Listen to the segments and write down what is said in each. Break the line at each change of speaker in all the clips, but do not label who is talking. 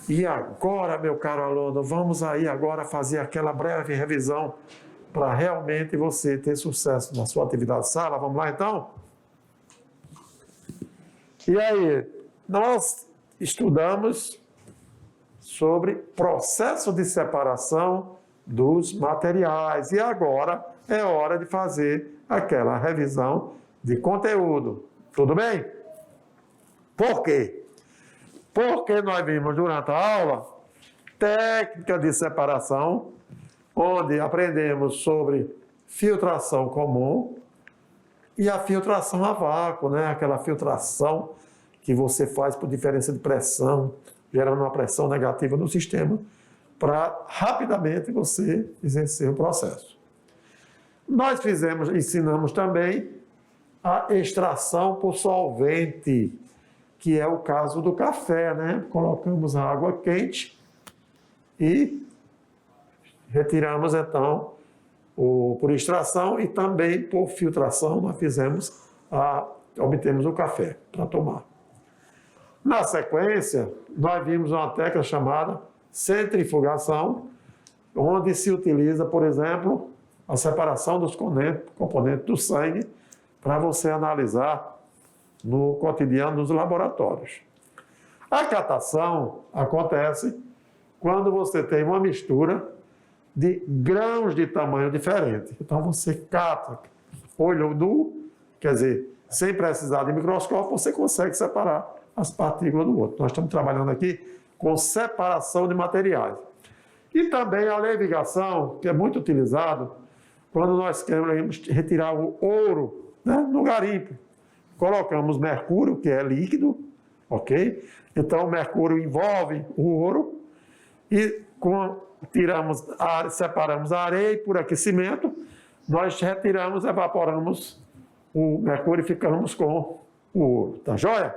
E agora, meu caro aluno, vamos aí agora fazer aquela breve revisão para realmente você ter sucesso na sua atividade de sala. Vamos lá, então? E aí, nós estudamos sobre processo de separação dos materiais. E agora é hora de fazer aquela revisão de conteúdo. Tudo bem? Por quê? Porque nós vimos durante a aula técnica de separação, onde aprendemos sobre filtração comum e a filtração a vácuo, né? Aquela filtração que você faz por diferença de pressão, gerando uma pressão negativa no sistema, para rapidamente você exercer o processo. Nós ensinamos também a extração por solvente, que é o caso do café, né? Colocamos a água quente e retiramos, então, por extração e também por filtração, nós obtemos o café para tomar. Na sequência, nós vimos uma técnica chamada centrifugação, onde se utiliza, por exemplo, a separação dos componentes do sangue para você analisar no cotidiano dos laboratórios. A catação acontece quando você tem uma mistura de grãos de tamanho diferente. Então, você cata olho nu, quer dizer, sem precisar de microscópio, você consegue separar as partículas do outro. Nós estamos trabalhando aqui com separação de materiais. E também a levigação, que é muito utilizado quando nós queremos retirar o ouro, né, no garimpo. Colocamos mercúrio, que é líquido, ok? Então, o mercúrio envolve o ouro e separamos a areia e por aquecimento, nós retiramos, evaporamos o mercúrio e ficamos com o ouro. Tá joia?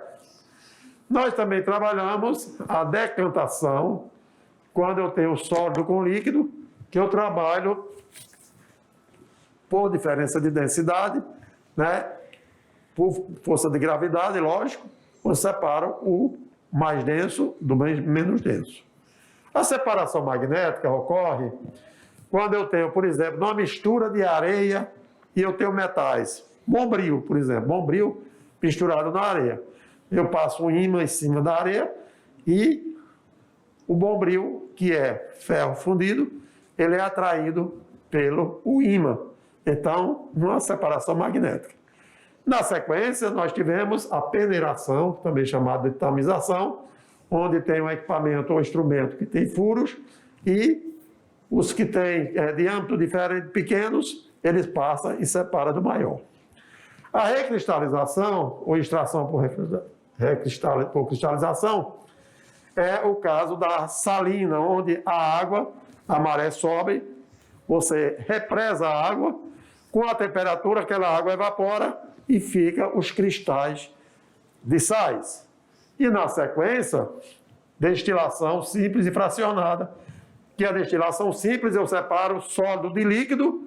Nós também trabalhamos a decantação, quando eu tenho sólido com líquido, que eu trabalho por diferença de densidade, né? Por força de gravidade, lógico, eu separo o mais denso do menos denso. A separação magnética ocorre quando eu tenho, por exemplo, uma mistura de areia e eu tenho metais. Bombril, por exemplo, bombril misturado na areia. Eu passo um ímã em cima da areia e o bombril, que é ferro fundido, ele é atraído pelo ímã. Então, uma separação magnética. Na sequência, nós tivemos a peneiração, também chamada de tamização, onde tem um equipamento ou instrumento que tem furos e os que têm diâmetro diferente, pequenos, eles passam e separam do maior. A recristalização, ou extração por cristalização, é o caso da salina, onde a água, a maré sobe, você represa a água, com a temperatura aquela água evapora e fica os cristais de sais. E na sequência, destilação simples e fracionada, que a destilação simples eu separo sólido de líquido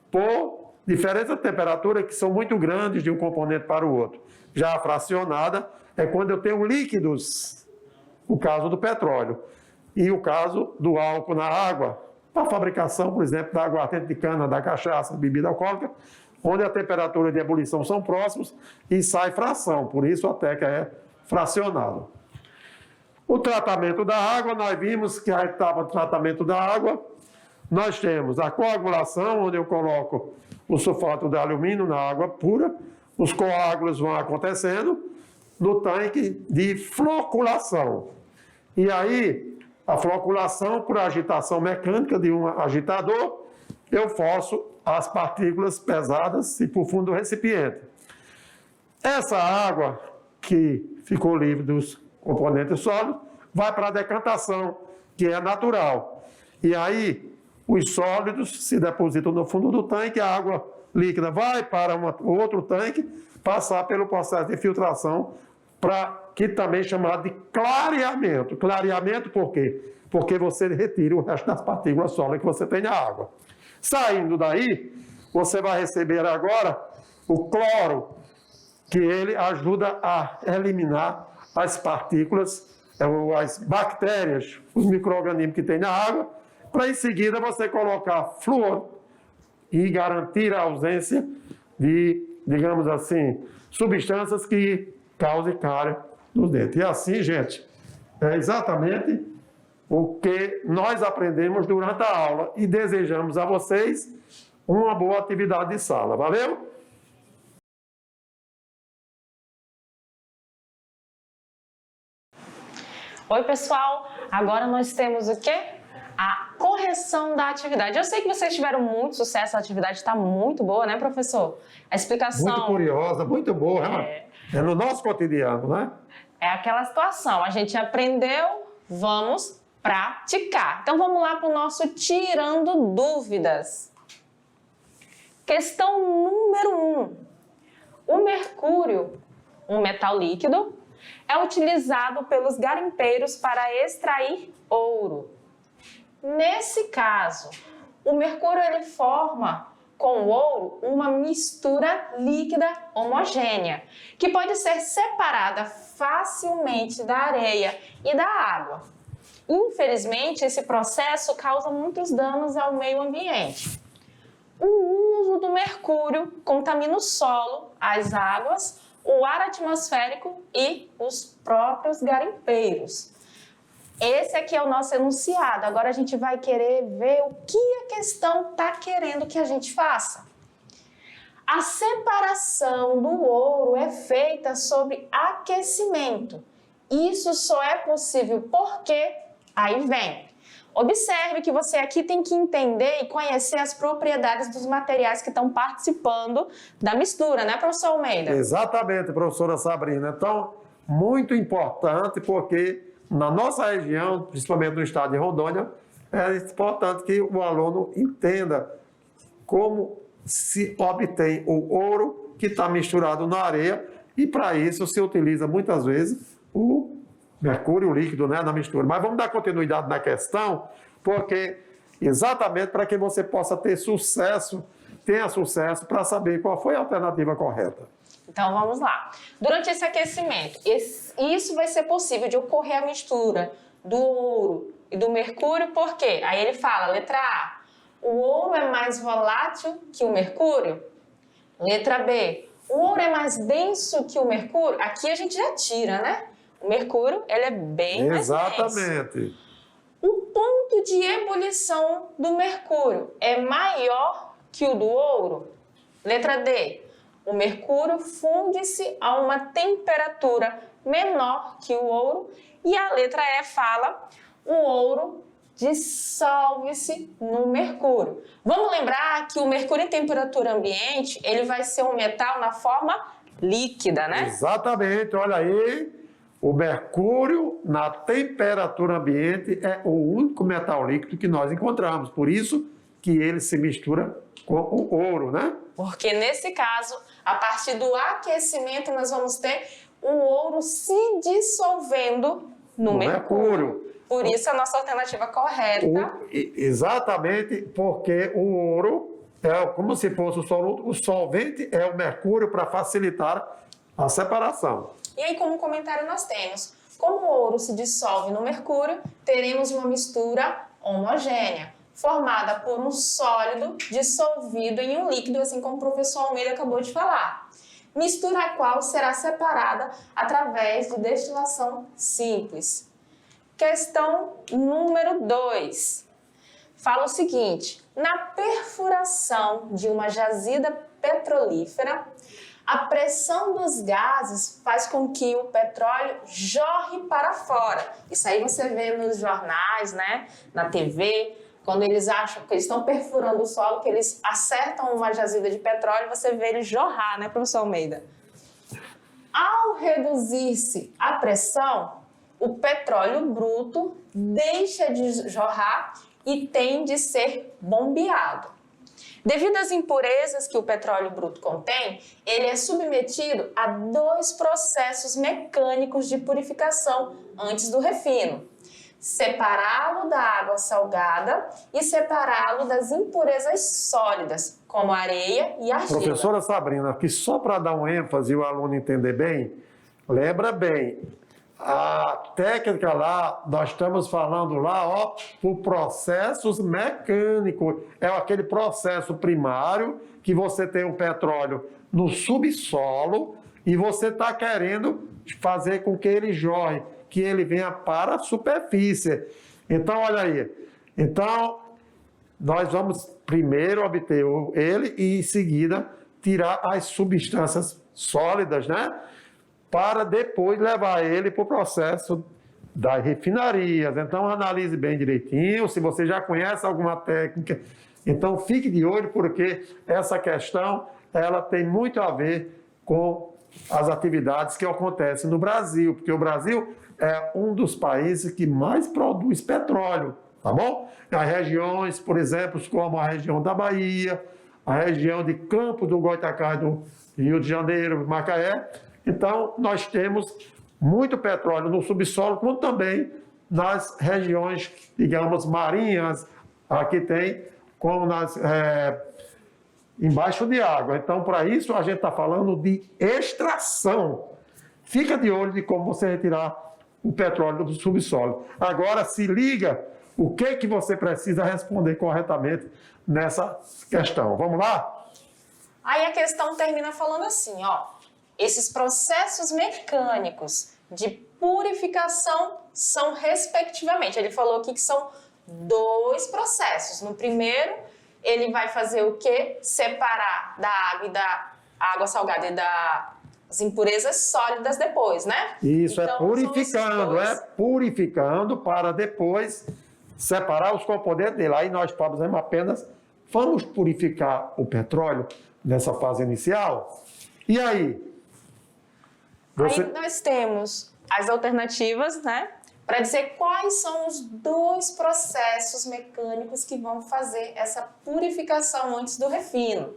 por diferença de temperatura que são muito grandes de um componente para o outro. Já a fracionada é quando eu tenho líquidos, o caso do petróleo, e o caso do álcool na água, para a fabricação, por exemplo, da aguardente de cana, da cachaça, bebida alcoólica, onde a temperatura de ebulição são próximos e sai fração, por isso a técnica é fracionada. O tratamento da água, nós vimos que a etapa de tratamento da água, nós temos a coagulação, onde eu coloco o sulfato de alumínio na água pura, os coágulos vão acontecendo no tanque de floculação. E aí, a floculação, por agitação mecânica de um agitador, eu forço as partículas pesadas e para o fundo do recipiente. Essa água que ficou livre dos componentes sólidos vai para a decantação, que é natural. E aí, os sólidos se depositam no fundo do tanque, a água líquida vai para outro tanque, passar pelo processo de filtração, que também é chamado de clareamento. Clareamento por quê? Porque você retira o resto das partículas sólidas que você tem na água. Saindo daí, você vai receber agora o cloro, que ele ajuda a eliminar as partículas as bactérias, os micro-organismos que tem na água, para em seguida você colocar flúor e garantir a ausência de, digamos assim, substâncias que causem cárie nos dentes. E assim, gente, é exatamente o que nós aprendemos durante a aula e desejamos a vocês uma boa atividade de sala. Valeu?
Oi, pessoal! Agora nós temos o quê? A correção da atividade. Eu sei que vocês tiveram muito sucesso, a atividade está muito boa, né, professor? A explicação...
Muito curiosa, muito boa, né? É no nosso cotidiano, né?
É aquela situação, a gente aprendeu, vamos praticar. Então vamos lá para o nosso Tirando Dúvidas. Questão número 1. O mercúrio, um metal líquido, é utilizado pelos garimpeiros para extrair ouro. Nesse caso, o mercúrio ele forma com o ouro uma mistura líquida homogênea, que pode ser separada facilmente da areia e da água. Infelizmente, esse processo causa muitos danos ao meio ambiente. O uso do mercúrio contamina o solo, as águas, o ar atmosférico e os próprios garimpeiros. Esse aqui é o nosso enunciado. Agora a gente vai querer ver o que a questão está querendo que a gente faça. A separação do ouro é feita sob aquecimento. Isso só é possível porque, aí vem, observe que você aqui tem que entender e conhecer as propriedades dos materiais que estão participando da mistura, né, professor Almeida?
Exatamente, professora Sabrina. Então, muito importante, porque na nossa região, principalmente no estado de Rondônia, é importante que o aluno entenda como se obtém o ouro que está misturado na areia, e para isso se utiliza muitas vezes o mercúrio líquido, né, na mistura. Mas vamos dar continuidade na questão, porque exatamente para que você possa ter sucesso, tenha sucesso para saber qual foi a alternativa correta.
Então vamos lá. Durante esse aquecimento, isso vai ser possível de ocorrer a mistura do ouro e do mercúrio, por quê? Aí ele fala, letra A, o ouro é mais volátil que o mercúrio? Letra B, o ouro é mais denso que o mercúrio? Aqui a gente já tira, né? O mercúrio, ele é bem mais denso.
Exatamente.
O ponto de ebulição do mercúrio é maior que o do ouro? Letra D, o mercúrio funde-se a uma temperatura menor que o ouro. E a letra E fala, o ouro dissolve-se no mercúrio. Vamos lembrar que o mercúrio em temperatura ambiente, ele vai ser um metal na forma líquida, né?
Exatamente, olha aí, o mercúrio na temperatura ambiente é o único metal líquido que nós encontramos, por isso que ele se mistura com o ouro, né?
Porque nesse caso, a partir do aquecimento, nós vamos ter o ouro se dissolvendo no mercúrio. Por isso, a nossa alternativa correta.
Exatamente, porque o ouro é como se fosse o soluto, o solvente é o mercúrio para facilitar a separação.
E aí, como comentário, nós temos, como o ouro se dissolve no mercúrio, teremos uma mistura homogênea, formada por um sólido dissolvido em um líquido, assim como o professor Almeida acabou de falar. Mistura a qual será separada através de destilação simples. Questão número 2. Fala o seguinte, na perfuração de uma jazida petrolífera, a pressão dos gases faz com que o petróleo jorre para fora. Isso aí você vê nos jornais, né, na TV, quando eles acham que eles estão perfurando o solo, que eles acertam uma jazida de petróleo, você vê ele jorrar, né, professor Almeida? Ao reduzir-se a pressão, o petróleo bruto deixa de jorrar e tem de ser bombeado. Devido às impurezas que o petróleo bruto contém, ele é submetido a 2 processos mecânicos de purificação antes do refino. Separá-lo da água salgada e separá-lo das impurezas sólidas, como areia e argila.
Professora Sabrina, aqui só para dar um ênfase e o aluno entender bem, lembra bem, A técnica lá, nós estamos falando lá, ó, por processos mecânicos. É aquele processo primário que você tem o petróleo no subsolo e você está querendo fazer com que ele jorre, que ele venha para a superfície. Então, olha aí. Então, nós vamos primeiro obter ele e, em seguida, tirar as substâncias sólidas, né? Para depois levar ele para o processo das refinarias. Então, analise bem direitinho. Se você já conhece alguma técnica, então fique de olho, porque essa questão ela tem muito a ver com as atividades que acontecem no Brasil, porque o Brasil é um dos países que mais produz petróleo, tá bom? As regiões, por exemplo, como a região da Bahia, a região de Campos do Goytacás, do Rio de Janeiro, Macaé. Então, nós temos muito petróleo no subsolo, como também nas regiões, digamos, marinhas, aqui tem, como embaixo de água. Então, para isso, a gente está falando de extração. Fica de olho de como você retirar o petróleo do subsolo. Agora, se liga o que você precisa responder corretamente nessa questão. Vamos lá?
Aí a questão termina falando assim, ó. Esses processos mecânicos de purificação são, respectivamente, ele falou aqui que são 2 processos. No primeiro, ele vai fazer o quê? Separar da água e da água salgada e das impurezas sólidas depois, né?
Isso,
então,
é purificando para depois separar os componentes dele. Aí nós fazemos apenas, vamos purificar o petróleo nessa fase inicial. E aí?
Aí nós temos as alternativas, né? Para dizer quais são os 2 processos mecânicos que vão fazer essa purificação antes do refino.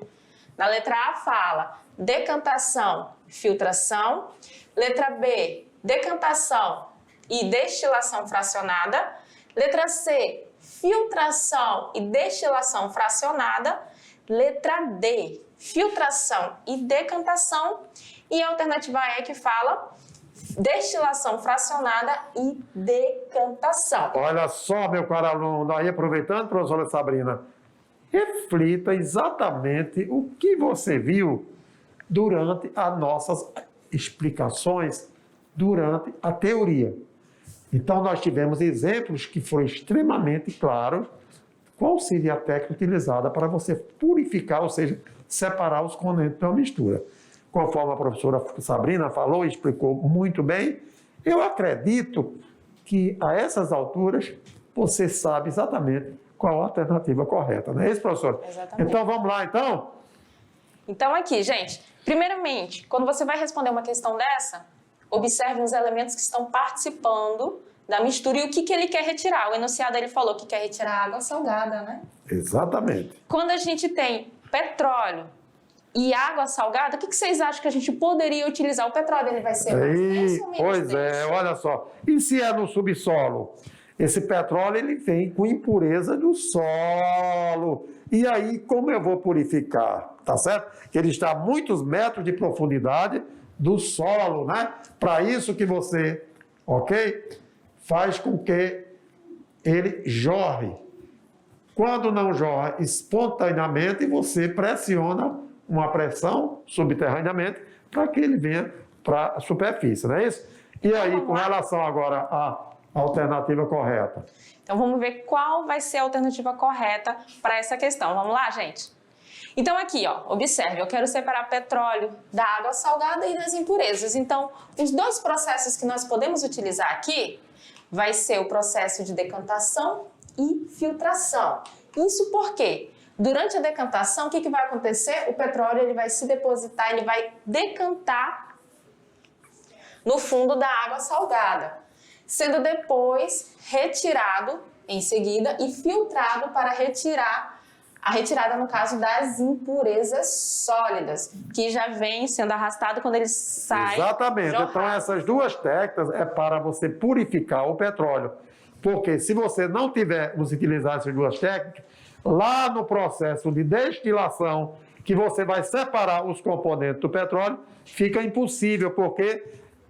Na letra A fala decantação e filtração. Letra B, decantação e destilação fracionada. Letra C, filtração e destilação fracionada. Letra D, filtração e decantação. E a alternativa E que fala destilação fracionada e decantação.
Olha só, meu caro aluno, aí aproveitando, professora Sabrina, reflita exatamente o que você viu durante as nossas explicações, durante a teoria. Então, nós tivemos exemplos que foram extremamente claros. Qual seria a técnica utilizada para você purificar, ou seja, separar os componentes de uma mistura? Conforme a professora Sabrina falou e explicou muito bem, eu acredito que a essas alturas você sabe exatamente qual a alternativa correta, não é isso, professora?
Exatamente.
Então, vamos lá, então?
Então, aqui, gente, primeiramente, quando você vai responder uma questão dessa, observe os elementos que estão participando da mistura e o que ele quer retirar. O enunciado, ele falou que quer retirar água salgada, né?
Exatamente.
Quando a gente tem petróleo e água salgada, o que vocês acham que a gente poderia utilizar? O petróleo, ele vai ser mais denso ou menos
Pois é,
denso?
olha só. E se é no subsolo? Esse petróleo, ele vem com impureza do solo. E aí, como eu vou purificar? Tá certo? Que ele está a muitos metros de profundidade do solo, né? Para isso que você, ok? Faz com que ele jorre. Quando não jorra espontaneamente, você pressiona uma pressão subterraneamente para que ele venha para a superfície, não é isso? E aí, com relação agora à alternativa correta?
Então, vamos ver qual vai ser a alternativa correta para essa questão. Vamos lá, gente? Então, aqui, ó, observe, eu quero separar petróleo da água salgada e das impurezas. Então, os 2 processos que nós podemos utilizar aqui vai ser o processo de decantação e filtração. Isso porque, durante a decantação, o que vai acontecer? O petróleo ele vai se depositar, ele vai decantar no fundo da água salgada, sendo depois retirado em seguida e filtrado para a retirada, no caso, das impurezas sólidas, que já vem sendo arrastado quando ele sai.
Exatamente.
jorrado.
Então, essas 2 técnicas é para você purificar o petróleo. Porque se você não tiver utilizado essas 2 técnicas, lá no processo de destilação, que você vai separar os componentes do petróleo, fica impossível, porque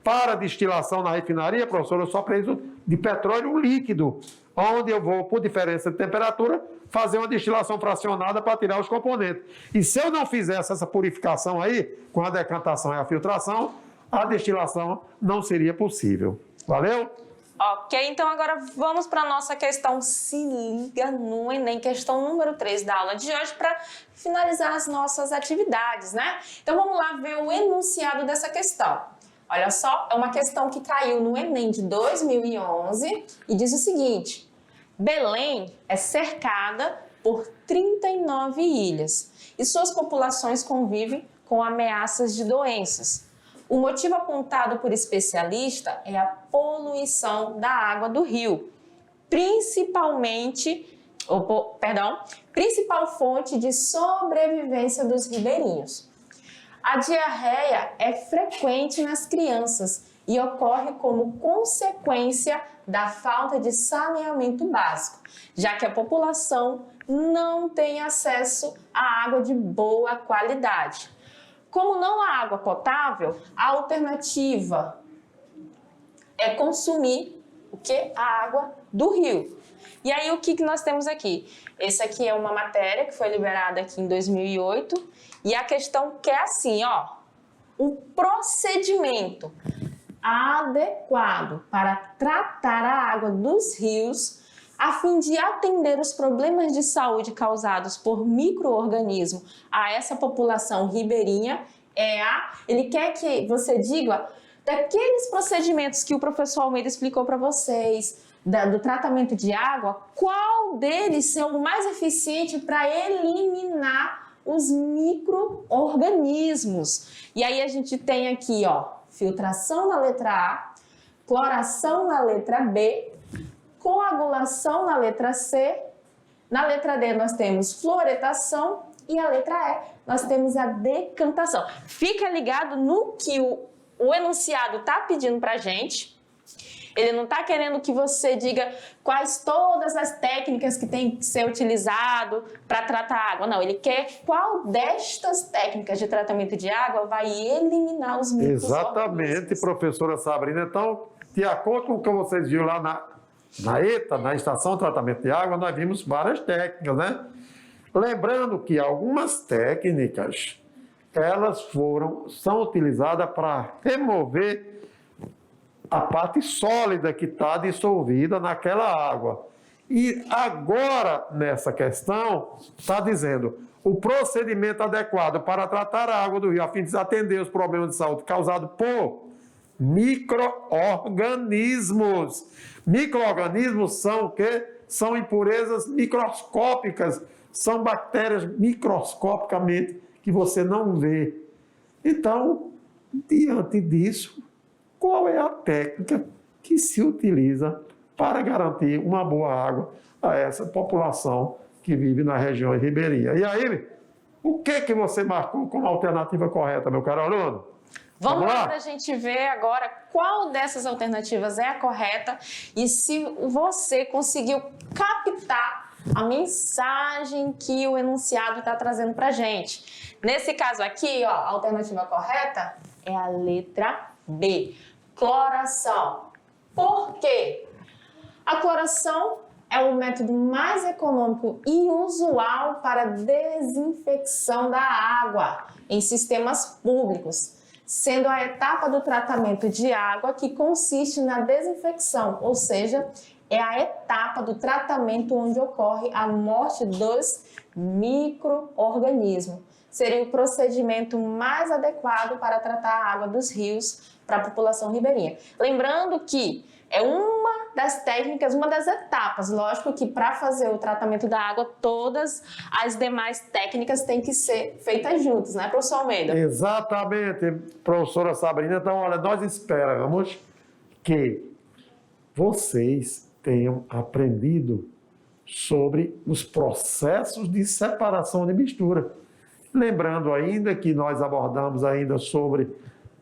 para destilação na refinaria, professor, eu só preciso de petróleo líquido, onde eu vou, por diferença de temperatura, fazer uma destilação fracionada para tirar os componentes. E se eu não fizesse essa purificação aí, com a decantação e a filtração, a destilação não seria possível. Valeu?
Ok, então agora vamos para a nossa questão Se Liga no Enem, questão número 3 da aula de hoje, para finalizar as nossas atividades, né? Então vamos lá ver o enunciado dessa questão. Olha só, é uma questão que caiu no Enem de 2011 e diz o seguinte: Belém é cercada por 39 ilhas e suas populações convivem com ameaças de doenças. O motivo apontado por especialista é a poluição da água do rio, principal fonte de sobrevivência dos ribeirinhos. A diarreia é frequente nas crianças e ocorre como consequência da falta de saneamento básico, já que a população não tem acesso à água de boa qualidade. Como não há água potável, a alternativa é consumir a água do rio. E aí o que nós temos aqui? Esse aqui é uma matéria que foi liberada aqui em 2008 e a questão que é assim, ó, o procedimento adequado para tratar a água dos rios a fim de atender os problemas de saúde causados por micro-organismos a essa população ribeirinha ele quer que você diga daqueles procedimentos que o professor Almeida explicou para vocês, do tratamento de água, qual deles é o mais eficiente para eliminar os micro-organismos. E aí a gente tem aqui, ó, filtração na letra A, cloração na letra B, coagulação na letra C, na letra D nós temos fluoretação e a letra E nós temos a decantação. Fica ligado no que o enunciado está pedindo para a gente. Ele não está querendo que você diga quais todas as técnicas que tem que ser utilizado para tratar a água. Não, ele quer qual destas técnicas de tratamento de água vai eliminar os micro-organismos.
Exatamente, professora Sabrina. Então, de acordo com o que vocês viram lá na ETA, na Estação de Tratamento de Água, nós vimos várias técnicas, né? Lembrando que algumas técnicas, são utilizadas para remover a parte sólida que está dissolvida naquela água. E agora, nessa questão, está dizendo o procedimento adequado para tratar a água do rio a fim de atender os problemas de saúde causados por micro-organismos. Micro-organismos são o quê? São impurezas microscópicas, são bactérias microscopicamente que você não vê. Então, diante disso, qual é a técnica que se utiliza para garantir uma boa água a essa população que vive na região ribeirinha? E aí, o que você marcou como alternativa correta, meu caro aluno?
Vamos lá para a gente ver agora qual dessas alternativas é a correta e se você conseguiu captar a mensagem que o enunciado está trazendo para a gente. Nesse caso aqui, ó, a alternativa correta é a letra B, cloração. Por quê? A cloração é o método mais econômico e usual para desinfecção da água em sistemas públicos, sendo a etapa do tratamento de água que consiste na desinfecção, ou seja, é a etapa do tratamento onde ocorre a morte dos micro-organismos. Seria o procedimento mais adequado para tratar a água dos rios para a população ribeirinha. Lembrando que é uma das técnicas, uma das etapas. Lógico que para fazer o tratamento da água, todas as demais técnicas têm que ser feitas juntas, né, professor Almeida?
Exatamente, professora Sabrina. Então, olha, nós esperamos que vocês tenham aprendido sobre os processos de separação de mistura. Lembrando ainda que nós abordamos ainda sobre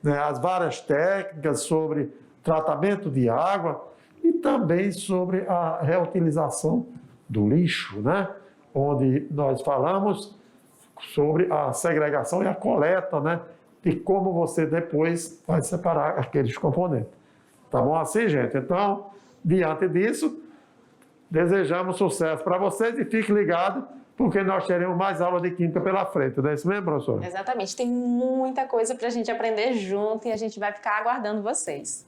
as várias técnicas, sobre tratamento de água e também sobre a reutilização do lixo, né? Onde nós falamos sobre a segregação e a coleta, né? de como você depois vai separar aqueles componentes. Tá bom assim, gente? Então, diante disso, desejamos sucesso para vocês e fique ligado, porque nós teremos mais aula de Química pela frente. Não é isso mesmo, professor?
Exatamente. Tem muita coisa para a gente aprender junto e a gente vai ficar aguardando vocês.